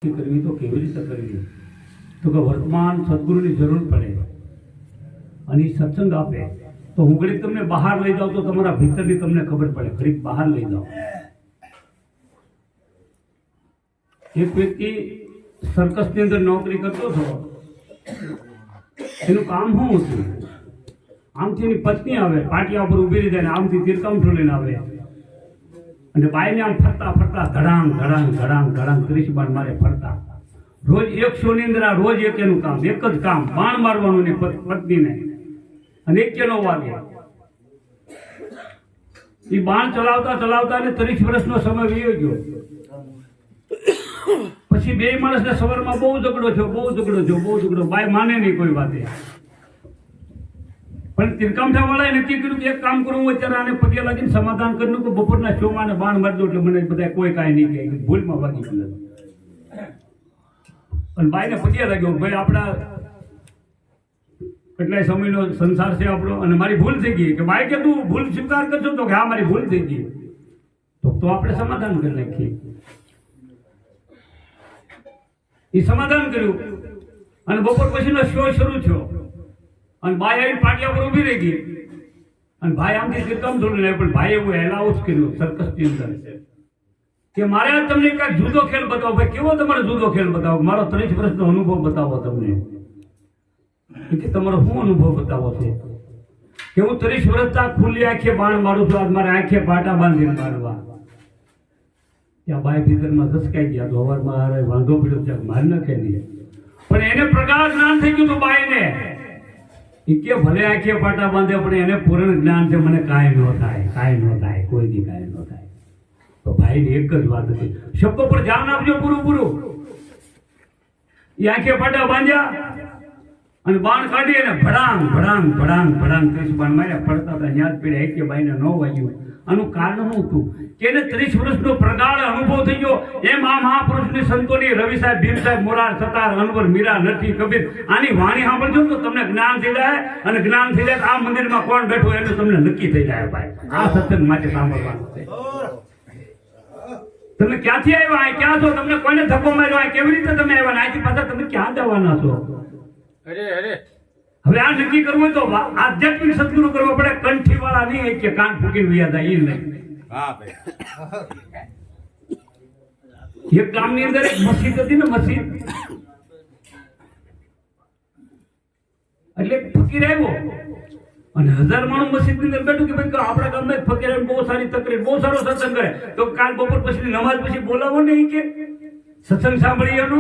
કરવી તો કેવી રીતે કરવી? તો કે વર્તમાન સદગુરુની જરૂર પડે અને સત્સંગ આપે તો હું ઘડીક તમને બહાર લઈ જાઉં તો તમારા ભીતરની તમને ખબર પડે. ઘડીક બહાર લઈ જાઓ. એક વ્યક્તિ સર્કસની અંદર નોકરી કરતો હતો. એનું કામ શું હતું? આમથી એની પત્ની આવે, પાટિયા ઉપર ઉભી રહી જાય, આમથી તીરકામઠું લઈને આવે અને બાઈને આમ ફરતા ફરતા ધડાંગ ધડાંગ ધડાંગ ધડાંગ 30 બાણ મારે ફરતા. રોજ 100 ની અંદર આ રોજ એક એનું કામ, એક જ કામ, બાણ મારવાનું ને પત્નીને. અને 1 વાગે એ બાણ ચલાવતા ચલાવતા ને 30 વર્ષનો સમય વીયો ગયો. પછી બે માણસને સવારમાં બહુ ઝઘડો થયો. બાઈ માને નહીં કોઈ વાતે. પણ તીરકામઠા વાળાએ નક્કી કર્યું કે એક કામ કરું, હું અત્યારે આને પગે લાગીને સમાધાન કર્યું કે બપોરના શોમાં બાણ મારી દો એટલે મને બધા કોઈ કાંઈ નહીં કહે, ભૂલમાં વાગી ગયું. અને બાઈને પગે લાગ્યો, ભાઈ આપણા કેટલાય સમયનો સંસાર છે આપણો અને મારી ભૂલ થઈ ગઈ. કે બાઈ કે તું ભૂલ સ્વીકાર કરશો? તો કે હા મારી ભૂલ થઈ ગઈ. તો આપણે સમાધાન કરી નાખીએ. એ સમાધાન કર્યું અને બપોર પછીનો શો શરૂ થયો અને બાઈ આવીને પાટિયા પર ઉભી રહી ગઈ અને ભાઈ આમથી તીરકામ થોડું નહીં, પણ ભાઈ એવું એલાઉન્સ કર્યું સર્કસની અંદર કે મારે તમને કાંઈક જુદો ખેલ બતાવો. ભાઈ કેવો તમારો જુદો ખેલ બતાવો? મારો 30 વર્ષનો અનુભવ બતાવો તમને. કે તમારો શું અનુભવ બતાવો છે? કે હું 30 વર્ષથી ખુલ્લી આંખે બાણ મારું છું, આજ મારે આંખે પાટા બાંધીને મારવા. ત્યાં બાઈ ભીતરમાં ધસકાઈ ગયા. તો અવારમાં વાંધો પડ્યો છે, મારી નાખે નહીં. પણ એને પ્રગાઢ જ્ઞાન થઈ ગયું હતું બાઈને. એ કે ભલે આંખે પાટા બાંધે પણ એને પૂર્ણ જ્ઞાન છે, મને કાંઈ ન થાય, કોઈ દી કાંઈ ન થાય. તો ભાઈની એક જ વાત હતી, શબ્દો પર ધ્યાન આપજો પૂરું. એ આંખે પાટા બાંધ્યા અને બાણ કાઢી અને ભડાંગ 30 બાણ માર્યા. પડતા હતા યાદ પીડ્યા. એક બાઈને ન વાગ્યું. આનું કારણ શું હતું? કે એને 30 વર્ષનો પ્રગાઢ અનુભવ થઈ ગયો. એમ આ મહાપુરુષની સંતોની રવિ સાહેબ, ભીમ સાહેબ, મોરાર, સતાર, અનવર, મીરા, નરસિંહ, કબીર, આની વાણી સાંભળજો તો તમને જ્ઞાન થઈ જાય. અને જ્ઞાન થઈ જાય આ મંદિરમાં કોણ બેઠું એનું તમને નક્કી થઈ જાય. ભાઈ આ સત્સંગ માટે સાંભળવાનું છે. તમે ક્યાંથી આવ્યા, ક્યાં છો? તમને કોઈને ધક્કો માર્યો? કેવી રીતે તમે આવ્યા? અહીંથી પાછા તમે ક્યાં જવાના છો? હવે આ નક્કી કરવું હોય તો આધ્યાત્મિક સદગુરુ કરવો પડે. કંઠી વાળા નહીં કે કાન ફૂકીને વ્યા થાય એ નહીં. એક ગામની અંદર એક મસ્જિદ હતી ને, મસ્જિદ એટલે ફકીર આવ્યો અને 1000 માણસ મસ્જિદ ની અંદર બેઠું કે ભાઈ આપણા ગામમાં ફકીર બહુ સારી તકરીર, બહુ સારો સત્સંગ કરે. તો કાલ બપોર પછી નમાઝ પછી બોલાવો ને કે સત્સંગ સાંભળી એનો.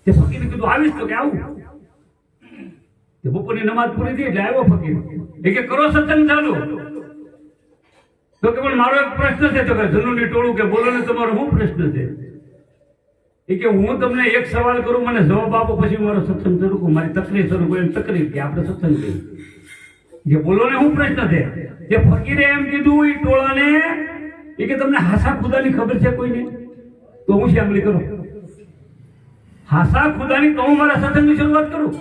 તે ફકીરે કીધું આવીશ? તો કે આવું. બપોરની નમાઝ પૂરી થઈ એટલે આવ્યો ફકીર. એ કે કરો સત્સંગ ચાલુ. તો કે પણ મારો એક પ્રશ્ન છે. તો કે જનુની ટોળું કે બોલો ને તમારો શું પ્રશ્ન છે? એ કે હું તમને એક સવાલ કરું, મને જવાબ આપો, પછી મારો સત્સંગ શરૂ કરું. મારી તકલીફ શરૂ કરી. તકલીફ કે આપણે સત્સંગ કરીએ. જે બોલો ને શું પ્રશ્ન છે? જે ફકીરે એમ કીધું એ ટોળાને, એ કે તમને હાસા ખુદાની ખબર છે કોઈને? તો હું સાંભળી કરું હાસા ખુદાની, તો હું મારા સત્સંગની શરૂઆત કરું.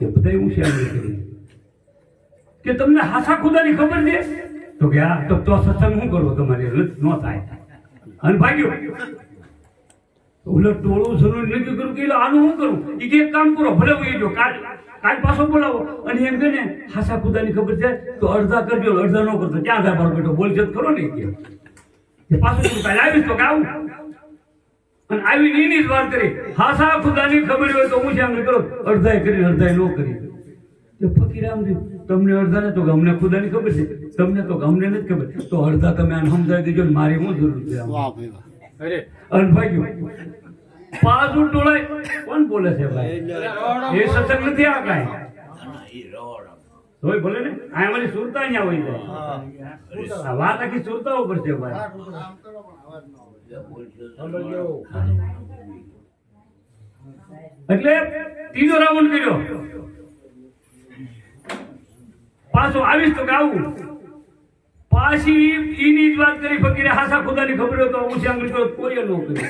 કે બધા હું સાંભળી કરી કે તમને હાસા ખુદાની ખબર છે? તો કે હા. તો સત્સંગ શું કરવો તમારે? ન થાય. અને ભાગ્યો ઓલો ટોળું જરૂર નક્કી કર્યું કે આનું શું કરું? એ કે એક કામ કરો, ભલે હું જો કાલ પાછો બોલાવો અને એમ કે ને હાસા ખુદાની ખબર છે તો અડધા કરજો, અડધા ન કરતો. ક્યાં થાય મારો બેટો? બોલજત કરો ને કે પાછું કાલે આવીશ. તો કે આવું. અને આવી એની જ વાત કરી. હાસા ખુદાની ખબર હોય તો હું છે આમ કરો, અડધાય કરી અડધાય ન કરી. તો ફકીર આમ તમને અડધા ને તો અમને ખુદાની ખબર છે, તમને તો અમને નથી ખબર. તો અડધા તમે આને સમજાવી દેજો ને, મારી શું જરૂર છે? અરે ભાઈ પાછું ટોળાય. કોણ બોલે છે ભાઈ? એ સત્સંગ નથી આ કાંઈ. તોય ભલે ને આ અમારી સુરતા અહીંયા હોય જાય. વાત આખી સુરતા ઉપર છે ભાઈ. એટલે ત્રીજો રાઉન્ડ કર્યો. પાછો આવીશ તો કે આવું. પાછી એની જ વાત કરી ફકીરે. હાસા ખુદાની ખબર હોય તો હું સાંભળી તો કોઈ ન કરી.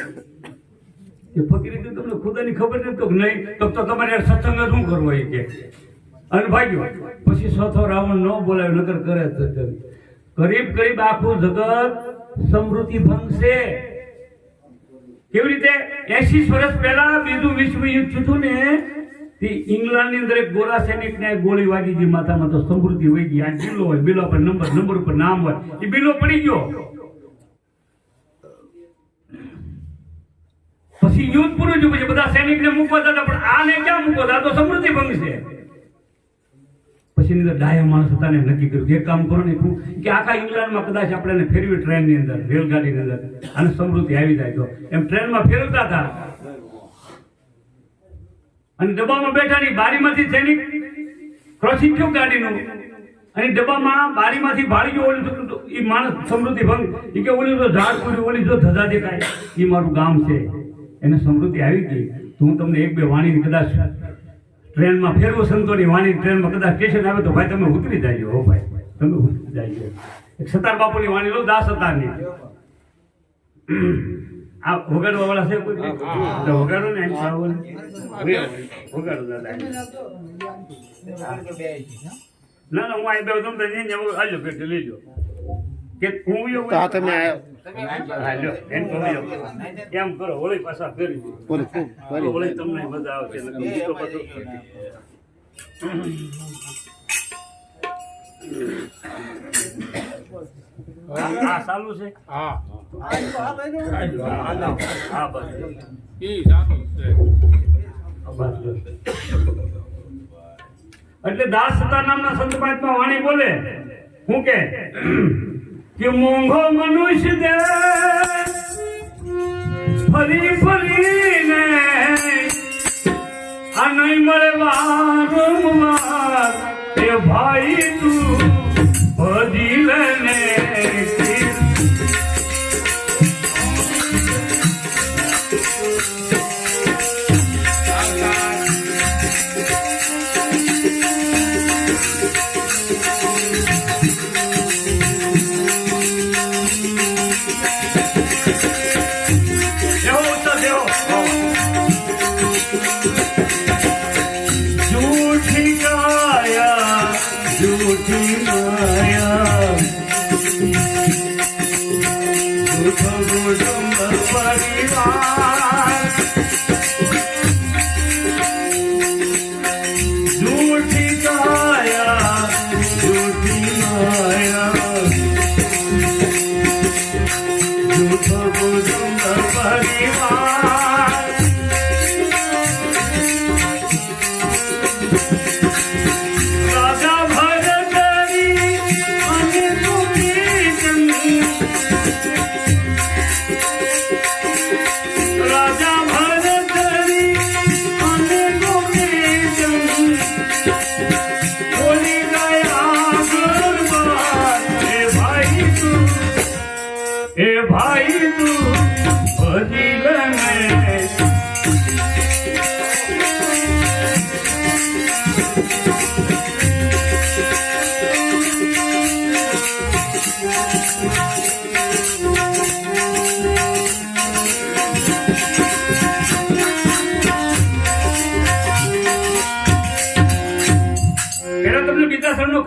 એ ફકીરે તમને ખુદાની ખબર નથી? તો નહીં. તો તમારે સત્સંગ શું કરવો? એ કે અને ભાગ્યો. પછી ચોથો રાઉન્ડ ન બોલાવ્યો, નકર કરે કરીબ આખું જગત સમૃદ્ધિ ભંગ છે. કેવી રીતે 80 વર્ષ પહેલા બીજું વિશ્વ યુદ્ધ થયું હતું ને, ઇંગ્લેન્ડ ની અંદર એક ગોરા સૈનિક ને ગોળી વાગી ગઈ માથામાં, તો સમૃદ્ધિ વહી ગઈ. આ બિલો હોય, બિલો પર નંબર ઉપર નામ હોય, એ બિલો પડી ગયો. પછી યુદ્ધ પૂરું થયું, પછી બધા સૈનિક ને મૂકવા હતા, પણ આને ક્યાં મૂકવા હતા? તો સમૃદ્ધિ ભંગ છે. પછી ની અંદર ડાયા માણસ હતા ને નક્કી કર્યું એક કામ કરો ને કે આખા ઇંગ્લેન્ડમાં કદાચ આપણે ફેરવી ટ્રેન ની અંદર, રેલગાડી ની અંદર, અને સમૃદ્ધિ આવી જાય. તો એમ ટ્રેનમાં ફેરવતા હતા અને ડબ્બામાં બેઠા ની બારીમાંથી સૈનિક ક્રોસિંગ થયું ગાડીનું, અને ડબ્બામાં બારીમાંથી ભાળી ગયો ઓલું એ માણસ સમૃદ્ધિ ભંગ. એ કે ઓલી જો ઝાડ પૂરી, ઓલી જો ધજા દેખાય, એ મારું ગામ છે. એને સમૃદ્ધિ આવી ગઈ. તો હું તમને એક બે વાણી કદાચ ટ્રેનમાં ફેરવો, સંતોની વાણી ટ્રેનમાં કદાચ સ્ટેશન આવે તો ભાઈ તમે ઉતરી જાય. હો ભાઈ, તમે ઉતરી જાય. એક સતાર બાપુની વાણી લો, દાસ સતારની. આ વગાડવા વાળા છે કોઈ? વગાડો ને, વગાડો દાદા. ના ના, હું આ બે તમને આજો પેટ લેજો કે હું તમે એમ કરો, હોળી પાછા ફેરી હોળી તમને મજા આવશે. હા ચાલુ છે. હા એટલે દાસ સતા નામના સંત મહાત્મા વાણી બોલે હું કે મોંઘો મનુષ્ય દે ફરી ફરીને આ નહીં મળે વારંવાર, એ ભાઈ તું ભજી લેને.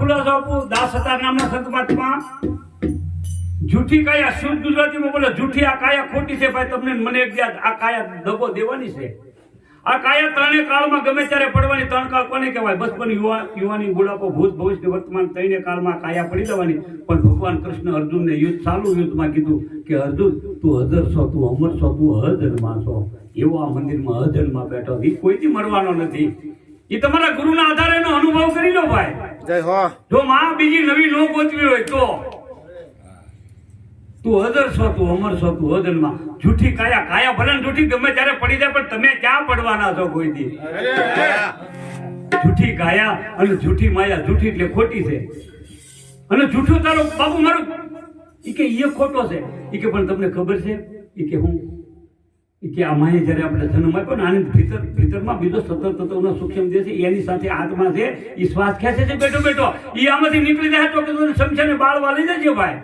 ખુલાસો આપું. દાસ સતાર નામના સંત મહાત્મા જૂઠી કાયા, શુદ્ધ ગુજરાતીમાં બોલે જૂઠી આ કાયા ખોટી છે ભાઈ. તમને મને એક યાદ, આ કાયા દગો દેવાની છે. આ કાયા ત્રણે કાળમાં ગમે ત્યારે પડવાની. ત્રણ કાળ કોને કહેવાય? બચપન, યુવાની, બુઢાપો, ભૂત, ભવિષ્ય, વર્તમાન ત્રણે કાળમાં કાયા પડી જવાની. પણ ભગવાન કૃષ્ણ અર્જુનને યુદ્ધ ચાલુ યુદ્ધમાં કીધું કે અર્જુન તું હજર છો, તું અમર છો, તું અજન્મા છો. એવો આ મંદિરમાં અજન્મા બેઠો, એ કોઈથી મરવાનો નથી. એ તમારા ગુરુના આધારે એનો અનુભવ કરી લો ભાઈ. જો માં બીજી નવી નો ગોતવી હોય તો તું હજર છો, તું અમર છો, તું અજન્મા. જૂઠી કાયા, કાયા ભલે જૂઠી ગમે ત્યારે પડી જાય, પણ તમે ક્યાં પડવાના છો કોઈ દી? જૂઠી કાયા અને જૂઠી માયા. જૂઠી એટલે ખોટી છે, અને જૂઠું તારો બાબુ મારું એ કે એ ખોટો છે. એ કે પણ તમને ખબર છે એ કે હું કે આ માએ જયારે આપણે જન્મ આપ્યો ને, આની ભીતરમાં બીજો સતત સૂક્ષ્મ જે છે એની સાથે આત્મા છે, એ શ્વાસ ખેંચે છે બેઠો બેઠો. એ આમાંથી નીકળી જાય તો કે સમજાને બાળવા લઈ જજો ભાઈ.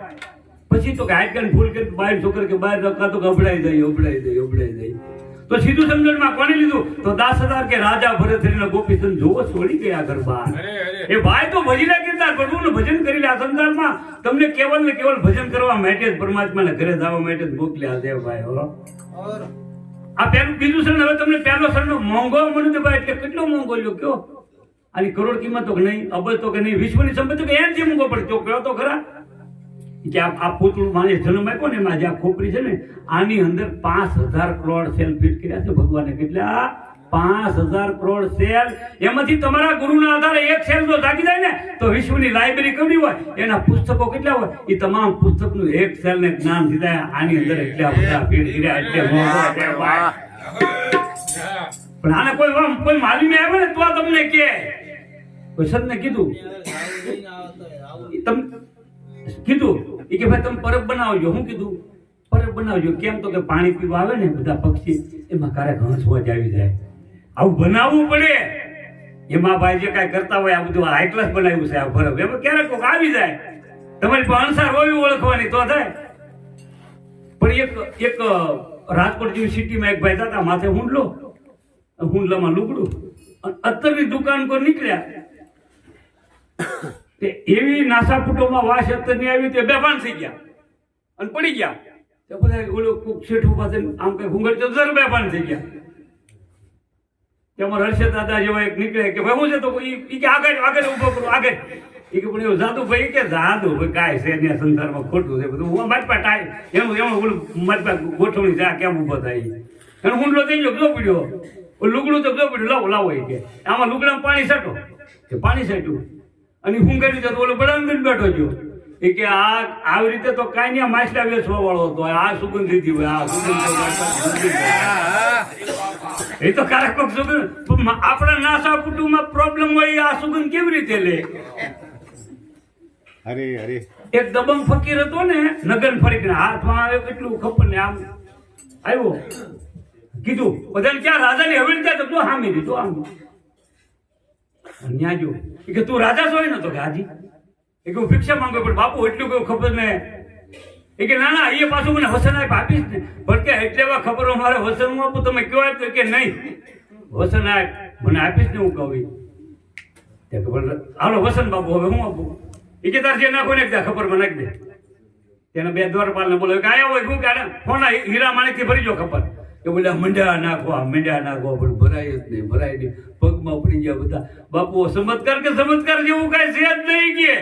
પછી તો કે હાથ કરીને ફૂલ કરીને બહાર છોકર કે બહાર રખા તો ગભડાઈ જાય. તો સીધું સમજણમાં કોને લીધું? તો દાસ સતાર કે રાજા ભરતરીના ગોપીચંદ જોવો છોડી ગયા ઘર બહાર. એ ભાઈ તો ભજીલા કીર્તન પ્રભુનું ભજન કરી લે. આ સંસારમાં તમને કેવલ ને કેવલ ભજન કરવા માટે જ પરમાત્માને ઘરે જવા માટે જ મોકલ્યા છે ભાઈ. હો આ પેલું બીજું શરણ. હવે તમને પહેલો શરણનો મોંઘો મળ્યું તો ભાઈ એટલે કેટલો મોંઘો લ્યો કયો? આની કરોડ કિંમત તો કે નહીં, અબજ તો કે નહીં, વિશ્વની સંપત્તિ કે એમ જે મોંઘો પડે તો કયો તો ખરા કે આ પૂતળું મારે જન્મ આપ્યો ને એમાં જે આ ખોપરી છે ને આની અંદર 5000 કરોડ સેલ ફિટ કર્યા છે ભગવાને. કેટલા? 5000 કરોડ સેલ. એમાંથી તમારા ગુરુના આધારે એક સેલ જો જાગી જાય ને તો વિશ્વની લાઇબ્રેરી કેવડી હોય, એના પુસ્તકો કેટલા હોય, એ તમામ પુસ્તકનું એક સેલ ને જ્ઞાન દીધા આની અંદર એટલા બધા ભીડ કર્યા એટલે પણ આને કોઈ માલી ને આવે ને તો તમને કે કોઈ સદને કીધું કે ભાઈ તમે પરબ બનાવજો. હું કીધું પરબ બનાવજો કેમ? તો કે પાણી પીવા આવે ને બધા પક્ષી એમાં ક્યારેક હંસવા જ આવી જાય. આવું બનાવવું પડે. એમાં ભાઈ જે કાંઈ કરતા હોય આ બધું હાઈ ક્લાસ બનાવ્યું છે આ પરબ, એમાં ક્યારેક કોક આવી જાય. તમારી પાસે અણસાર હોવી ઓળખવાની તો થાય. પણ એક રાજકોટ જેવી સિટીમાં એક ભાઈ હતા, માથે હુંડલામાં લુગડું, અત્તરની દુકાન પર નીકળ્યા. એવી નાસાપુટોમાં વાસ અત્તરની આવી તે બેભાન થઈ ગયા અને પડી ગયા. તો બધા ઓલો કોક શેઠું પાસે આમ કઈ ઘૂંઘટ તો જર બેભાન થઈ ગયા. તેમાં હર્ષદ દાદા જેવા એક નીકળે કે ભાઈ હું છે તો ઈ કે આગળ ઉભો કરો આગળ. એ કે પણ એવું જાદુ ભાઈ કે જાદુ ભાઈ કાંઈ છે ને સંસારમાં ખોટું છે બધું. હું મારી પાસે એનું ઓલું મારી પાસે ગોઠવણી છે આ કેમ ઉભો થાય અને હુંડલો થઈ ગયો જો પીડ્યો લુગડું તો જો પીડ્યું લાવો એ કે આમાં લુગડામાં પાણી છાંટો કે પાણી છાંટ્યું અને હું કરી તો ઓલો બળાંગણ બેઠો ગયો. એ કે આ આવી રીતે તો કાંઈ નહીં માછલા વેચવા વાળો હતો, આ સુગંધ લીધી હોય આ સુગંધ એ તો ક્યારેક કોઈક સુગંધ આપણા નાસા કુટુંબમાં પ્રોબ્લેમ હોય આ સુગંધ કેવી રીતે લે? અરે અરે એક દબંગ ફકીર હતો ને નગન ફરીને હાથમાં આવ્યો કેટલું ખબર ને આમ આવ્યો કીધું બધાને ક્યાં રાજાની હવેલી ત્યાં તો હામી દીધું આમ ન્યા જો કે તું રાજા છો ને તો કે હાજી. એ કે હું ભિક્ષા માંગુ પણ બાપુ એટલું કેવું ખબર ને. એ કે ના ના એ પાછું મને વસન આપીશ ને પણ કે એટલે એવા ખબર મારે વસન હું આપું તમે કયો આપ્યો કે નહીં વસન આપ મને આપીશ ને હું કહું તે ખબર હાલો વસન બાપુ હવે હું આપું. એ કે તાર જે નાખો ને ખબર મને નાખી દે. તેને બે દ્વારપાલ ને બોલો કે આયા હોય શું કે ફોના હીરા માણેક થી ભરી જો ખબર કે બોલ્યા મંડ્યા નાખવા પણ ભરાય જ નહીં ભરાય નહીં પગમાં પડી ગયા બધા. બાપુ ચમત્કાર કે ચમત્કાર જેવું કઈ છે જ નહીં કે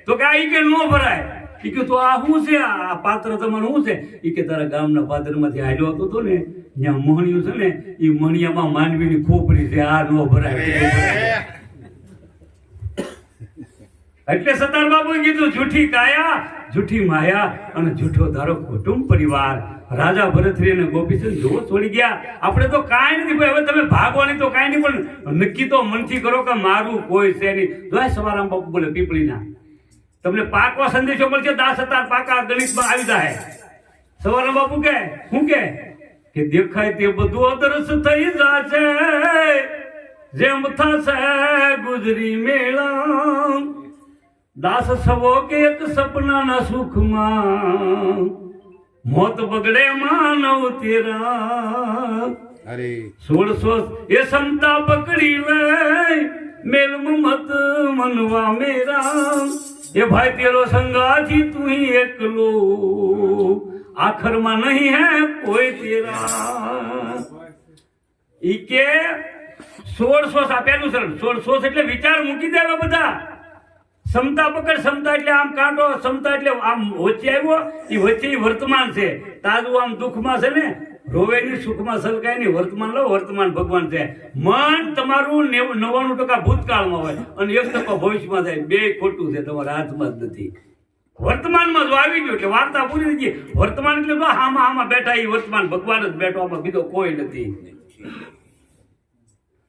તો કે આ કે ન ભરાય. એ કે તો આ શું છે આ પાત્ર તમારું શું છે? એ કે તારા ગામના પાદરમાંથી હાલ્યો હતો ને ત્યાં મોહણિયું છે ને એ મણિયામાં માંડવીની ખોપરી છે આ ન ભરાય. એટલે સતાર બાબુએ કીધું જૂઠી કાયા જૂઠી માયા અને જૂઠો ધારો કુટુંબ પરિવાર. રાજા ભરતરી અને ગોપીચંદ જો છોડી ગયા. આપણે તો કાંઈ નથી ભાઈ, હવે તમે ભાગવાની તો કાંઈ નહીં પણ નક્કી તો મનથી કરો કે મારું કોઈ છે નહીં. જો સવારામ બાપુ બોલે પીપળીના તમને પાકવા સંદેશો મળશે 10 પાકા ગણિતમાં આવી જાય. સવારામ બાપુ કે શું કે દેખાય તે બધું અદરસ થઈ જશે જેમ થશે ગુજરી મેળા દાસ સવો કે એક સપનાના સુખમાં મોત બગડે માનવ તેરા. અરે 1600 એ સમતા પકડી લે મેલ મત મનવા મેરા. એ ભાઈ તેરો સંગાથી તું ही એકલો આખરમાં નહીં હે કોઈ તેરા. ઈ કે 1600 આપેલું સર 1600 એટલે વિચાર મૂકી દેવા બધા. સમતા પકડ સમતા એટલે આમ કાંટો સમતા એટલે આમ વચ્ચે આવ્યો એ વચ્ચે વર્તમાન છે. તાજું આમ દુઃખમાં છે ને રોવે ની સુખમાં સલકાય નહીં. વર્તમાન લો વર્તમાન ભગવાન છે. મન તમારું 99% ભૂતકાળમાં હોય અને 1% ભવિષ્યમાં થાય. બે ખોટું છે તમારા હાથમાં જ નથી. વર્તમાનમાં જો આવી ગયું એટલે વાર્તા પૂરી થઈ ગઈ. વર્તમાન એટલે તો આમાં બેઠા એ વર્તમાન ભગવાન જ બેઠો આમાં બીજો કોઈ નથી.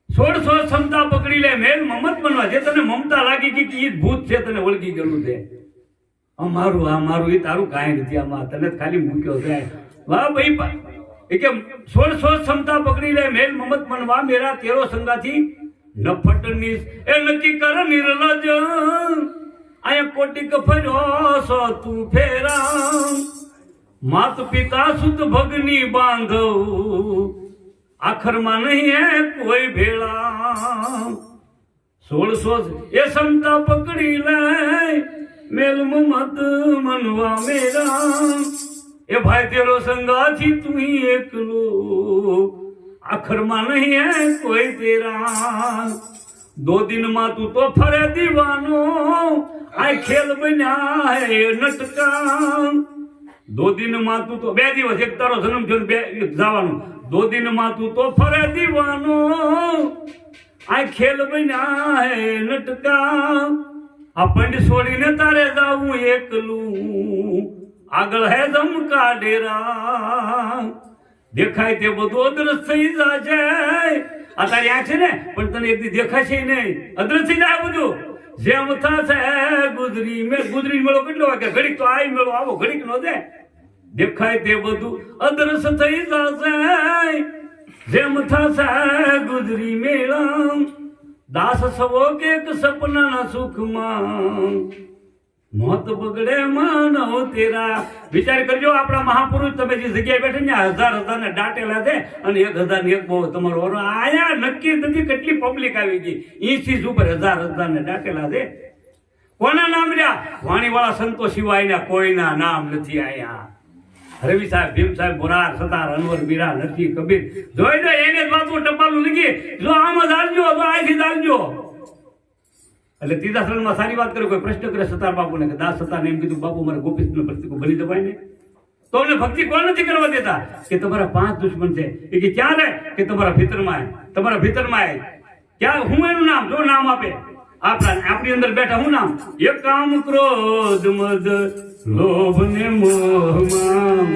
1600 ક્ષમતા પકડી લે મેલ મમત બનવા. જે તને મમતા લાગી ગઈ કે ઈ ભૂત છે તને વળગી ગયેલું છે આ મારું એ તારું કાંઈ નથી આમાં તને ખાલી મૂક્યો છે. વાહ ભાઈ એ કે 1600 ક્ષમતા પકડી લે મેલ મમત બનવા મેરા તેરો સંગાથી નફટની એ નક્કી કર નિર્લજ આયા કોટી કફર્યો સો તું ફેરા. માત પિતા સુત ભગની બાંધવ આખરમાં નહીં હે કોઈ ભેળા. 1600 એ સમતા પકડી લે મેલ મત મનવા મેરા. એ ભાઈ તેરો સંગાથી તું ही એકલો अखर में नहीं है कोई तेरा, 2 दिन में तू तो फरे दीवानो, आय खेल बन्या है नटका। 2 दिन में तू तो 2 દિવસ એક તારો જન્મ થયો ને 2 જવાનું, 2 दिन में तू तो फरे दीवानो, आय खेल बन्या है नटका। आ पंड छोड़ीने तारे जाऊं एकलू, આગળ હે ધમકા ડેરા, દેખાય તે બધું અદ્રશ્ય થઈ જાશે। આ તારી આંખ છે ને પણ તને એક દી દેખાશે નહીં, અદ્રશ્ય થઈ જાય બધું। જેમ થશે ગુજરી મેળો કેટલો વાગે, ઘડીક તો આઈ મેળો આવો, ઘડીક નો દે, દેખાય તે બધું અદ્રશ્ય થઈ જાશે। જેમ થશે ગુજરી મેળો, દાસ સવો કે સપના સુખમાં, મોત બગડે માનવ તેરા। વિચાર કરજો, આપણા મહાપુરુષ તમે જે જગ્યાએ બેઠે ને 1000 ને દાટેલા છે, અને 1000 ને 1 બહુ તમારો ઓરો આયા નક્કી નથી કેટલી પબ્લિક આવી ગઈ, 80 ઉપર 1000 ને દાટેલા છે। કોના નામ રહ્યા? વાણીવાળા સંતો સિવાયના કોઈના નામ નથી આયા। રવિ સાહેબ, ભીમ સાહેબ, બોરાર, સતાર, અનવર, મીરા, નરસિંહ, કબીર, જોઈ દો એને જ વાતું ટપાલું લીધી, જો આમ જ હાલજો, તો અહીંથી જ હાલજો। એટલે ત્રીજા શરણમાં સારી વાત કરે, કોઈ પ્રશ્ન કરે સતાર બાપુને કે દાસ સતારને એમ કીધું, બાપુ મારે ગોપીચંદ ભક્તિ બની જવાય ને, તો અમને ભક્તિ કોણ નથી કરવા દેતા? કે તમારા 5 દુશ્મન છે। એ કે ક્યાં રહે? કે તમારા ભીતરમાં, તમારા ભીતરમાં ક્યાં? હું એનું નામ, જો નામ આપે આપણી અંદર બેઠા, હું નામ? એક કામ ક્રોધ મદ લોભ ને મોહમાં,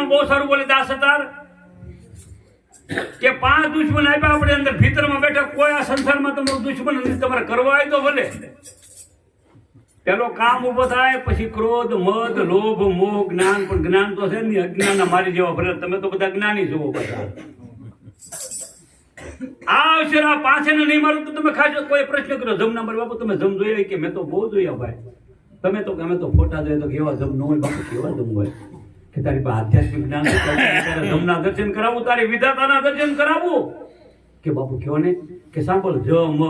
બહુ સારું બોલે દાસ સતાર કે 5 દુશ્મન આપ્યા આપણે અંદર ભીતરમાં બેઠા, કોઈ આ સંસારમાં તમારો દુશ્મન નથી, તમારે કરવા હોય તો ભલે। પેલો કામ ઉભો થાય, પછી ક્રોધ, મદ, લોભ, મોહ, જ્ઞાન, પણ જ્ઞાન તો છે ને અજ્ઞાન મારી જેવા ભલે, તમે તો બધા જ્ઞાની છો બધા। આ અવસર આ 5 ને નહીં મારું તો તમે ખાજો, કોઈ પ્રશ્ન કર્યો જમના મારે બાપુ તમે જમ જોયા? કે મેં તો બહુ જોયા ભાઈ, તમે તો અમે તો ફોટા જોઈએ તો કેવા જમ ન હોય બાપુ, કેવા જમ હોય? કે તારી પાસે આધ્યાત્મિક જ્ઞાન તારે જમના દર્શન કરાવવું, તારી વિધાતાના દર્શન કરાવવું? કે બાપુ કયો ને? કે સાંભળ, જ મ